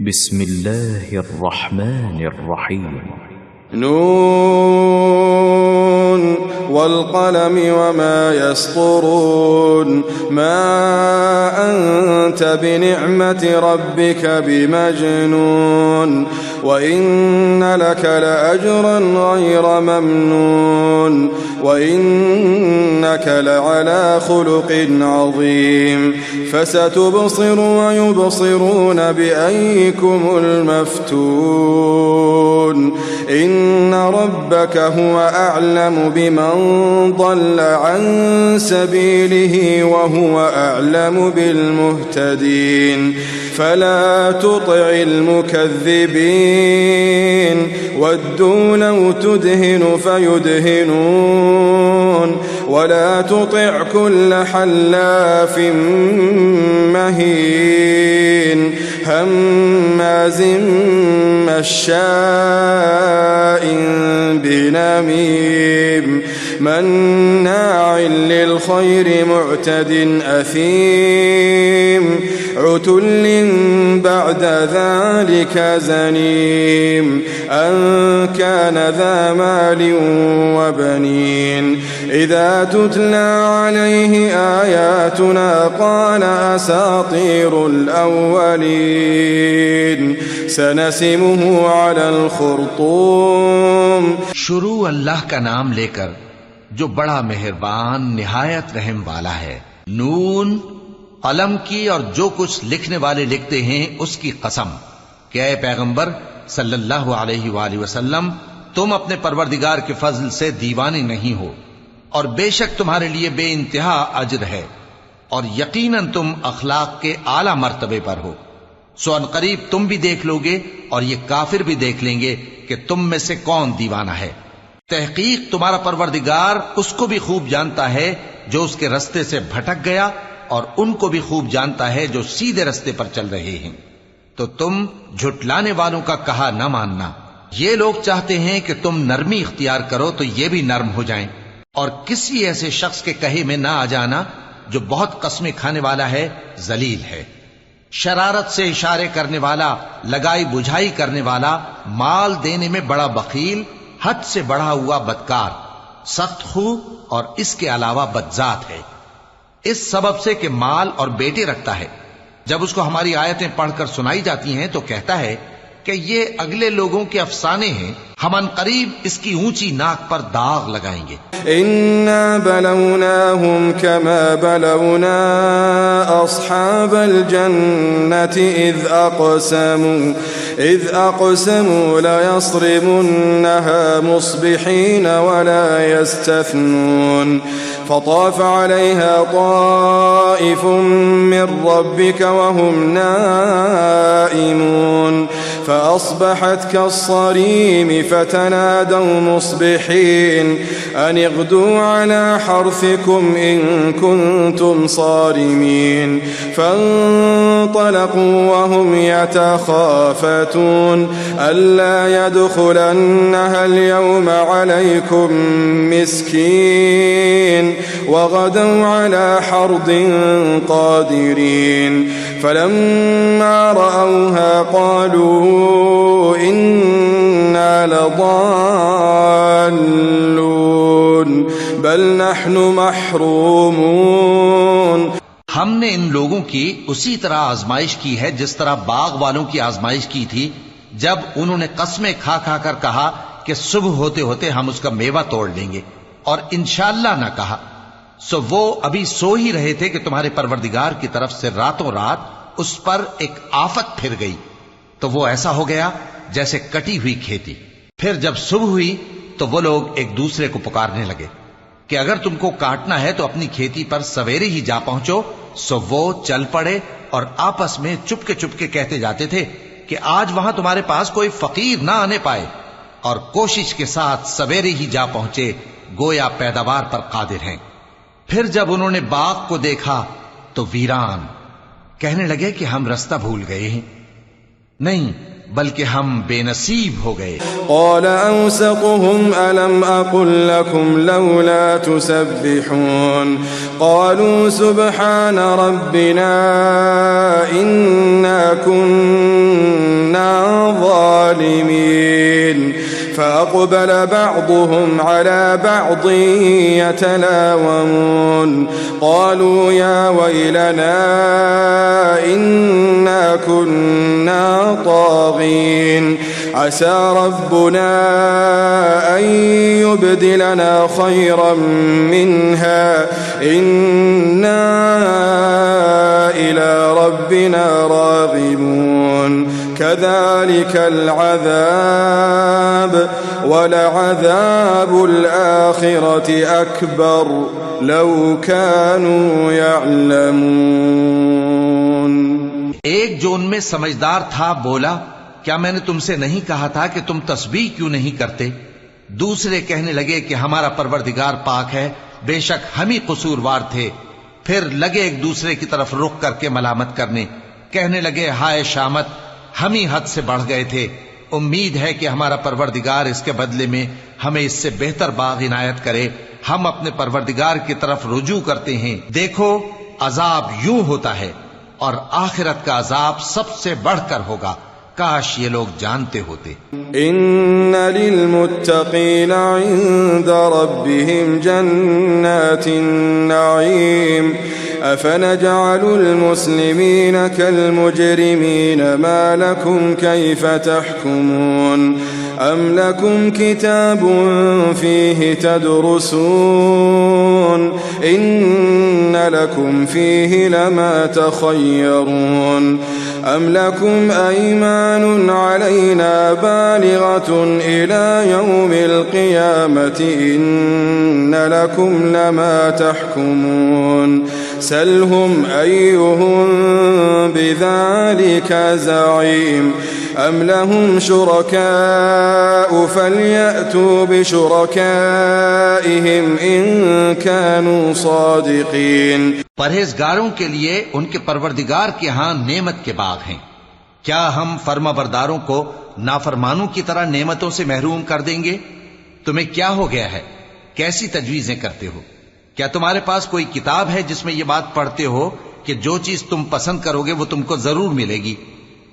बिस्मिल्लाहिर्रहमानिर्रहीम। नून वल्क़लम वमा यस्तुरून मा अंत बिनिअमति रब्बिक बिमजनून व इन्न लक लअजरन गैर ममनून व इन्नक लअला खुलुक़िन अज़ीम फसतुबसिर व युबसिरून बिअय्यिकुमुल मफ्तून इन्न रब्बक हुवा अअलमु बिमन ضل عن سبيله وهو أعلم بالمهتدين فلا تطع المكذبين ودوا لو تدهن فيدهنون ولا تطع كل حلاف مهين هماز مشاء بنميم مناع للخير معتد أثيم عتل بعد ذلك زنيم أن كان ذا مال وبنين إذا تتلى عليه آياتنا قال أساطير الأولين سنسمه على الخرطوم। शुरू अल्लाह का नाम लेकर जो बड़ा मेहरबान निहायत रहम वाला है। नून, कलम की और जो कुछ लिखने वाले लिखते हैं उसकी कसम कि ऐ पैगंबर सल्लल्लाहु अलैहि वसल्लम, तुम अपने परवरदिगार के फजल से दीवाने नहीं हो और बेशक तुम्हारे लिए बेइंतहा अजर है और यकीनन तुम अखलाक के आला मर्तबे पर हो। सो अनकरीब तुम भी देख लोगे और ये काफिर भी देख लेंगे कि तुम में से कौन दीवाना है। तहकीक तुम्हारा परवरदिगार उसको भी खूब जानता है जो उसके रास्ते से भटक गया और उनको भी खूब जानता है जो सीधे रास्ते पर चल रहे हैं। तो तुम झुटलाने वालों का कहा न मानना। ये लोग चाहते हैं कि तुम नरमी इख्तियार करो तो ये भी नर्म हो जाएं, और किसी ऐसे शख्स के कहे में ना आ जाना जो बहुत कस्में खाने वाला है, जलील है, शरारत से इशारे करने वाला, लगाई बुझाई करने वाला, माल देने में बड़ा बखील, हद से बढ़ा हुआ बदकार, सख्त खू और इसके अलावा बदजात है। इस सबब से कि माल और बेटे रखता है, जब उसको हमारी आयतें पढ़कर सुनाई जाती हैं तो कहता है कि ये अगले लोगों के अफसाने हैं, हम अनकरीब इसकी ऊंची नाक पर दाग लगाएंगे। इन्ना बलौनाहुम कमा बलौना अस्हाबल जन्नति इज़ अक़समू लयस्रिमुन्नहा मुस्बिहीन वला यस्तथनून फताफ़ अलैहा ताइफ़ुम मिर रब्बिक वहुम नाइमून فأصبحت كالصريم فتنادوا مصبحين أن اغدوا على حرثكم إن كنتم صارمين فانطلقوا وهم يتخافتون ألا يدخلنها اليوم عليكم مسكين وغدوا على حرد قادرين فلما رأوها قالوا إنا लज़ाल्लून बल नहनु महरूमून। हमने इन लोगों की उसी तरह आजमाइश की है जिस तरह बाग वालों की आजमाइश की थी, जब उन्होंने कस्में खा खा कर कहा कि सुबह होते होते हम उसका मेवा तोड़ लेंगे और इंशाअल्लाह ना कहा। सो वो अभी सो ही रहे थे कि तुम्हारे परवरदिगार की तरफ से रातों रात उस पर एक आफत फिर गई, तो वो ऐसा हो गया जैसे कटी हुई खेती। फिर जब सुबह हुई तो वो लोग एक दूसरे को पुकारने लगे कि अगर तुमको काटना है तो अपनी खेती पर सवेरे ही जा पहुंचो। सो वो चल पड़े और आपस में चुपके चुपके कहते जाते थे कि आज वहां तुम्हारे पास कोई फकीर ना आने पाए, और कोशिश के साथ सवेरे ही जा पहुंचे, गोया पैदावार पर कादिर हैं। फिर जब उन्होंने बाग को देखा तो वीरान, कहने लगे कि हम रास्ता भूल गए हैं। नहीं, बल्कि हम बेनसीब हो गए। क़ाल अवसतुहुम अलम अक़ुल लकुम लौला तुसब्बिहून क़ालू सुब्हान रब्बिना इन्ना कुन्ना فأقبل بعضهم على بعض يتلاومون قالوا يا ويلنا إنا كنا طاغين عسى ربنا أن يبدلنا خيرا منها إنا إلى ربنا راغبون كذلك العذاب ولعذاب الآخرة أكبر لو كانوا يعلمون। एक जो उनमें समझदार था बोला, क्या मैंने तुमसे नहीं कहा था कि तुम तस्बीह क्यों नहीं करते? दूसरे कहने लगे कि हमारा परवरदिगार पाक है, बेशक हम ही कसूरवार थे। फिर लगे एक दूसरे की तरफ रुख करके मलामत करने, कहने लगे हाय शामत, हम ही हद से बढ़ गए थे। उम्मीद है कि हमारा परवरदिगार इसके बदले में हमें इससे बेहतर बाग इनायत करे। हम अपने परवरदिगार की तरफ रुजू करते हैं। देखो अजाब यूं होता है और आखिरत का अजाब सबसे बढ़कर होगा। काश ये लोग जानते होते। इन्न लिलमुत्तकीन इंद रब्बिहिम जन्नातिन नईम अफनजअलुल मुस्लिमीन कल मुजरिमीन मा लकुम कैफ तहकुमून अम लकुम किताबुन फीहि तदरुसून इन्न लकुम फीहि लमा तखय्यरून अम लकुम ऐमान अलैना बालिगतुन इला यौमिल क़ियामति इन्न लकुम लमा तहकुमून सलहुम अय्युहुम बिज़ालिका ज़ईम अम लहुम शुरकाउ फलयअतू बिशुरकाइहिम इन कानू सादिकीन। परहेजगारों के लिए उनके परवरदिगार के यहाँ नेमत के बाग हैं। क्या हम फर्माबरदारों को नाफरमानों की तरह नेमतों से महरूम कर देंगे? तुम्हें क्या हो गया है? कैसी तजवीजें करते हो? क्या तुम्हारे पास कोई किताब है जिसमें यह बात पढ़ते हो कि जो चीज तुम पसंद करोगे वो तुमको जरूर मिलेगी?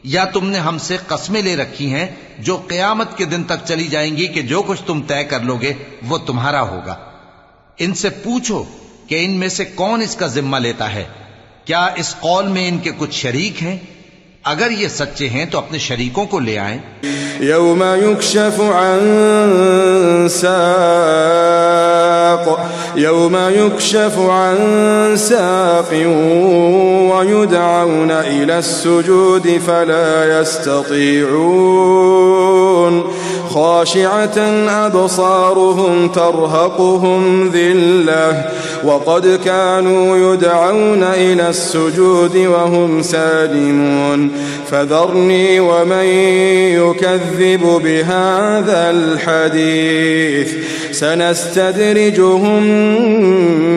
या तुमने हमसे कस्में ले रखी हैं जो क़यामत के दिन तक चली जाएंगी कि जो कुछ तुम तय कर लोगे वो तुम्हारा होगा? इनसे पूछो कि इनमें से कौन इसका जिम्मा लेता है। क्या इस कौल में इनके कुछ शरीक हैं? अगर ये सच्चे हैं तो अपने शरीकों को ले आएं। यौम युक्शफु अन साक़ यौम युक्शफु अन साक़िन व युदअउन इला अस्सुजूद फला यस्ततीऊन खाशिअतन अबसारुहुम तर्हक़ुहुम ज़िल्लह वक़द कानू युदअउन इला अस्सुजूद वहुम सालिमून फज़रनी वमन युकज़्ज़िब बिहाज़ल हदीस सनस्तदरिजुहुम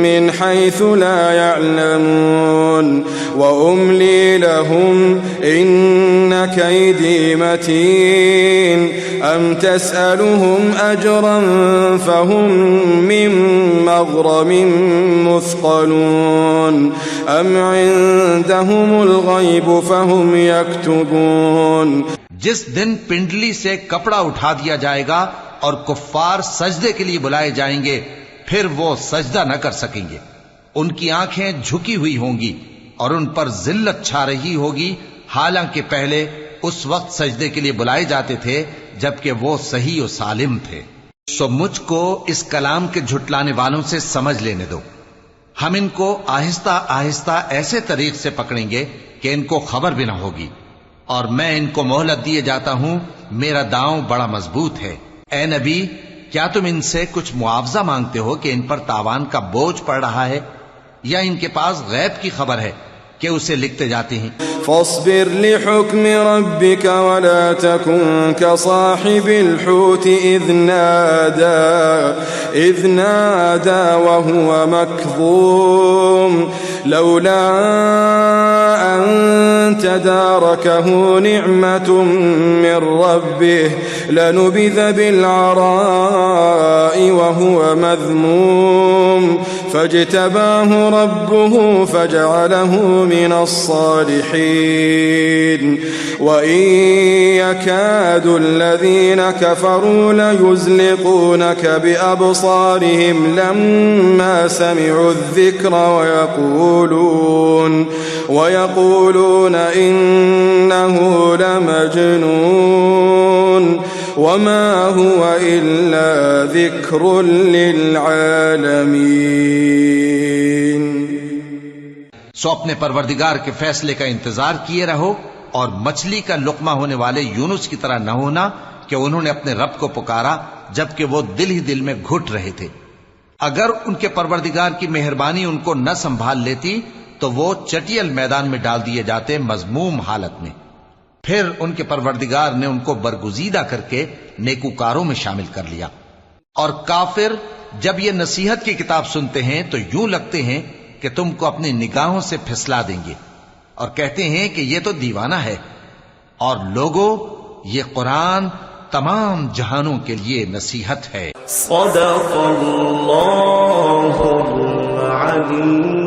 मिन हैसु ला यअलमून व उम्ली लहुम इन्न कैदी मतीन अम तसअलुहुम अजरन फहुम मिन मग़रमिन मुस्क़लून अम इंदहुमुल ग़ैब फहुम यक्तुबून। जिस दिन पिंडली से कपड़ा उठा दिया जाएगा और कुफ्फार सजदे के लिए बुलाए जाएंगे, फिर वो सजदा न कर सकेंगे। उनकी आंखें झुकी हुई होंगी और उन पर जिल्लत छा रही होगी, हालांकि पहले उस वक्त सजदे के लिए बुलाए जाते थे जबकि वो सही और सालिम थे। सो मुझको इस कलाम के झुटलाने वालों से समझ लेने दो। हम इनको आहिस्ता आहिस्ता ऐसे तरीक से पकड़ेंगे कि इनको खबर भी ना होगी, और मैं इनको मोहलत दिए जाता हूं, मेरा दांव बड़ा मजबूत है। ए नबी, क्या तुम इनसे कुछ मुआवजा मांगते हो कि इन पर तावान का बोझ पड़ रहा है, या इनके पास गैब की खबर है कि उसे लिखते जाते हैं? फस्बिर लिहुक्म रब्बिक वला तकुन कसाहिबिल हुत इज़ नादा वहुवा मकज़ूम लौला अन तदारकहु निअमतुम मिन रब्बिह लनुबिज़ बिलअराइ वहुवा मज़मूम फज्तबाहु रब्बुहु फजअलहु لمن الصالحين وإن يكاد الذين كفروا ليزلقونك بأبصارهم لما سمعوا الذكر ويقولون إنه لمجنون وما هو إلا ذكر للعالمين। सो अपने परवरदिगार के फैसले का इंतजार किए रहो और मछली का लुकमा होने वाले यूनुस की तरह न होना कि उन्होंने अपने रब को पुकारा जबकि वो दिल ही दिल में घुट रहे थे। अगर उनके परवरदिगार की मेहरबानी उनको न संभाल लेती तो वो चटियल मैदान में डाल दिए जाते मजमूम हालत में। फिर उनके परवरदिगार ने उनको बरगुजीदा करके नेकूकारों में शामिल कर लिया। और काफिर जब ये नसीहत की किताब सुनते हैं तो यूं लगते हैं कि तुमको अपनी निगाहों से फिसला देंगे और कहते हैं कि ये तो दीवाना है। और लोगों, ये कुरान तमाम जहानों के लिए नसीहत है। सदक़ल्लाहुल अज़ीम।